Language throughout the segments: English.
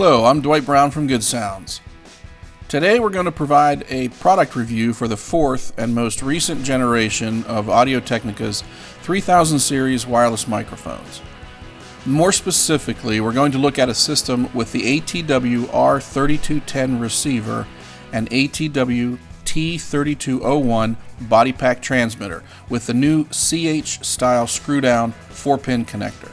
Hello, I'm Dwight Brown from Good Sounds. Today we're going to provide a product review for the fourth and most recent generation of Audio-Technica's 3000 series wireless microphones. More specifically, we're going to look at a system with the ATW R3210 receiver and ATW T3201 bodypack transmitter with the new CH style screw-down 4-pin connector.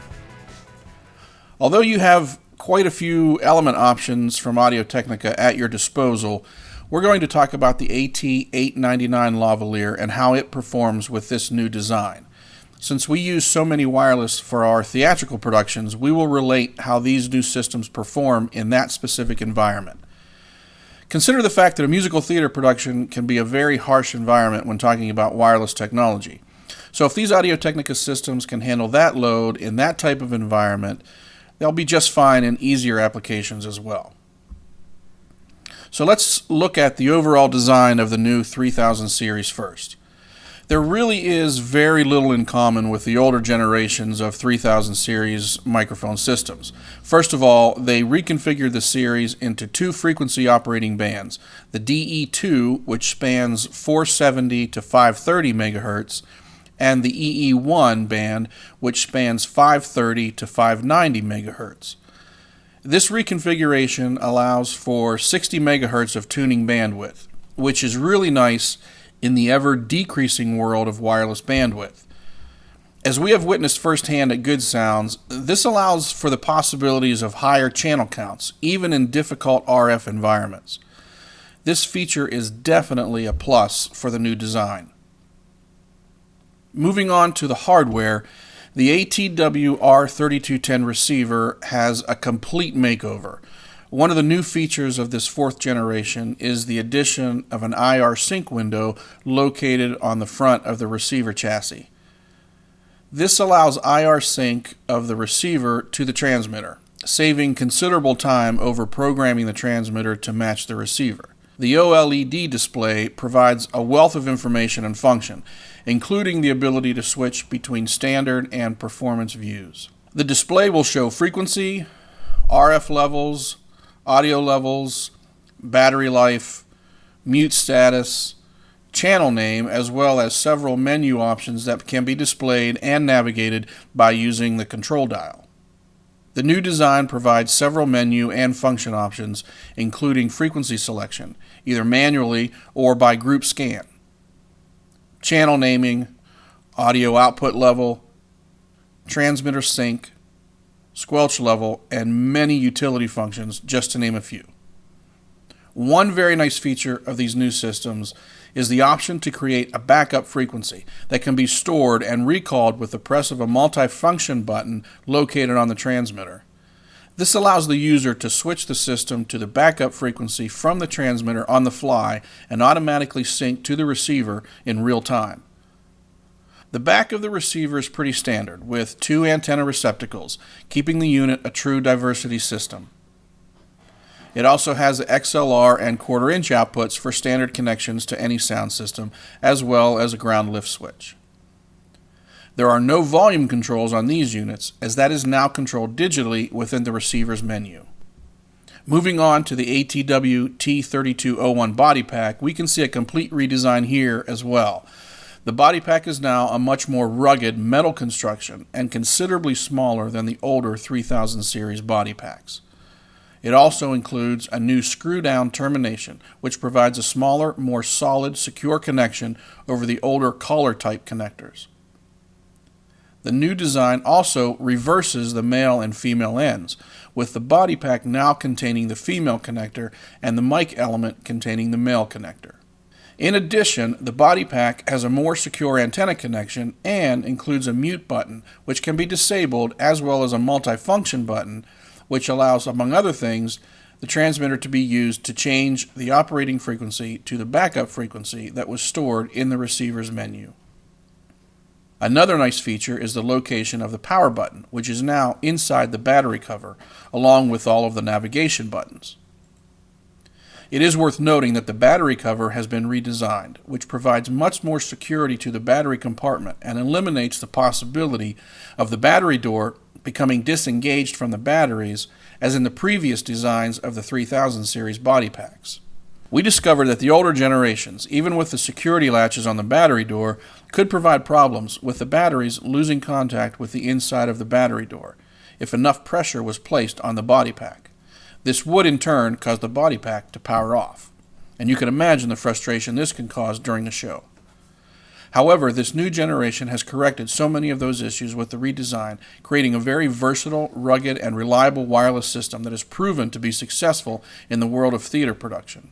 Although you have quite a few element options from Audio-Technica at your disposal, we're going to talk about the AT899 lavalier and how it performs with this new design. Since we use so many wireless for our theatrical productions, we will relate how these new systems perform in that specific environment. Consider the fact that a musical theater production can be a very harsh environment when talking about wireless technology. So if these Audio-Technica systems can handle that load in that type of environment, they'll be just fine in easier applications as well. So let's look at the overall design of the new 3000 series first. There really is very little in common with the older generations of 3000 series microphone systems. First of all, they reconfigured the series into two frequency operating bands, the DE2, which spans 470 to 530 MHz, and the EE1 band, which spans 530 to 590 MHz. This reconfiguration allows for 60 MHz of tuning bandwidth, which is really nice in the ever-decreasing world of wireless bandwidth. As we have witnessed firsthand at Good Sounds, this allows for the possibilities of higher channel counts, even in difficult RF environments. This feature is definitely a plus for the new design. Moving on to the hardware, the ATW R3210 receiver has a complete makeover. One of the new features of this fourth generation is the addition of an IR sync window located on the front of the receiver chassis. This allows IR sync of the receiver to the transmitter, saving considerable time over programming the transmitter to match the receiver. The OLED display provides a wealth of information and function, including the ability to switch between standard and performance views. The display will show frequency, RF levels, audio levels, battery life, mute status, channel name, as well as several menu options that can be displayed and navigated by using the control dial. The new design provides several menu and function options, including frequency selection, either manually or by group scan, channel naming, audio output level, transmitter sync, squelch level, and many utility functions, just to name a few. One very nice feature of these new systems is the option to create a backup frequency that can be stored and recalled with the press of a multifunction button located on the transmitter. This allows the user to switch the system to the backup frequency from the transmitter on the fly and automatically sync to the receiver in real time. The back of the receiver is pretty standard, with two antenna receptacles, keeping the unit a true diversity system. It also has the XLR and quarter-inch outputs for standard connections to any sound system, as well as a ground lift switch. There are no volume controls on these units, as that is now controlled digitally within the receiver's menu. Moving on to the ATW T3201 body pack, we can see a complete redesign here as well. The body pack is now a much more rugged metal construction and considerably smaller than the older 3000 series body packs. It also includes a new screw-down termination, which provides a smaller, more solid, secure connection over the older collar-type connectors. The new design also reverses the male and female ends, with the body pack now containing the female connector and the mic element containing the male connector. In addition, the body pack has a more secure antenna connection and includes a mute button, which can be disabled, as well as a multifunction button, which allows, among other things, the transmitter to be used to change the operating frequency to the backup frequency that was stored in the receiver's menu. Another nice feature is the location of the power button, which is now inside the battery cover, along with all of the navigation buttons. It is worth noting that the battery cover has been redesigned, which provides much more security to the battery compartment and eliminates the possibility of the battery door becoming disengaged from the batteries, as in the previous designs of the 3000 series body packs. We discovered that the older generations, even with the security latches on the battery door, could provide problems with the batteries losing contact with the inside of the battery door if enough pressure was placed on the body pack. This would in turn cause the body pack to power off, and you can imagine the frustration this can cause during the show. However, this new generation has corrected so many of those issues with the redesign, creating a very versatile, rugged, and reliable wireless system that has proven to be successful in the world of theater production.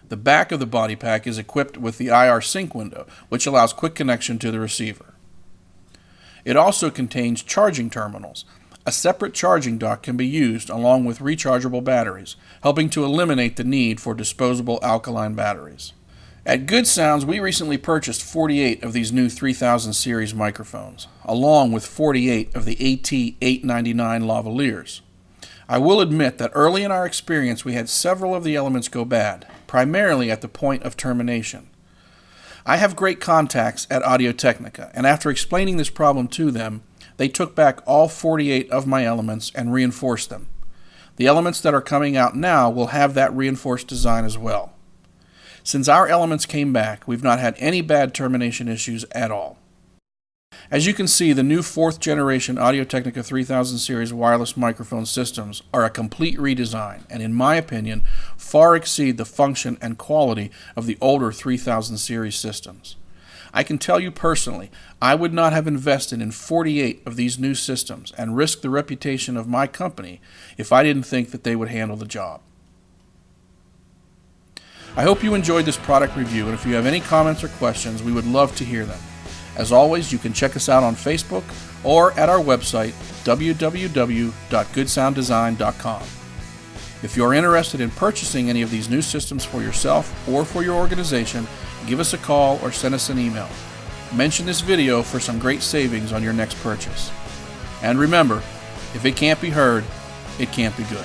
The back of the body pack is equipped with the IR sync window, which allows quick connection to the receiver. It also contains charging terminals. A separate charging dock can be used along with rechargeable batteries, helping to eliminate the need for disposable alkaline batteries. At Good Sounds, we recently purchased 48 of these new 3000 series microphones, along with 48 of the AT899 lavaliers. I will admit that early in our experience we had several of the elements go bad, primarily at the point of termination. I have great contacts at Technica, and after explaining this problem to them, they took back all 48 of my elements and reinforced them. The elements that are coming out now will have that reinforced design as well. Since our elements came back, we've not had any bad termination issues at all. As you can see, the new 4th generation Technica 3000 series wireless microphone systems are a complete redesign and, in my opinion, far exceed the function and quality of the older 3000 series systems. I can tell you personally, I would not have invested in 48 of these new systems and risked the reputation of my company if I didn't think that they would handle the job. I hope you enjoyed this product review, and if you have any comments or questions, we would love to hear them. As always, you can check us out on Facebook or at our website, www.goodsounddesign.com. If you are interested in purchasing any of these new systems for yourself or for your organization, give us a call or send us an email. Mention this video for some great savings on your next purchase. And remember, if it can't be heard, it can't be good.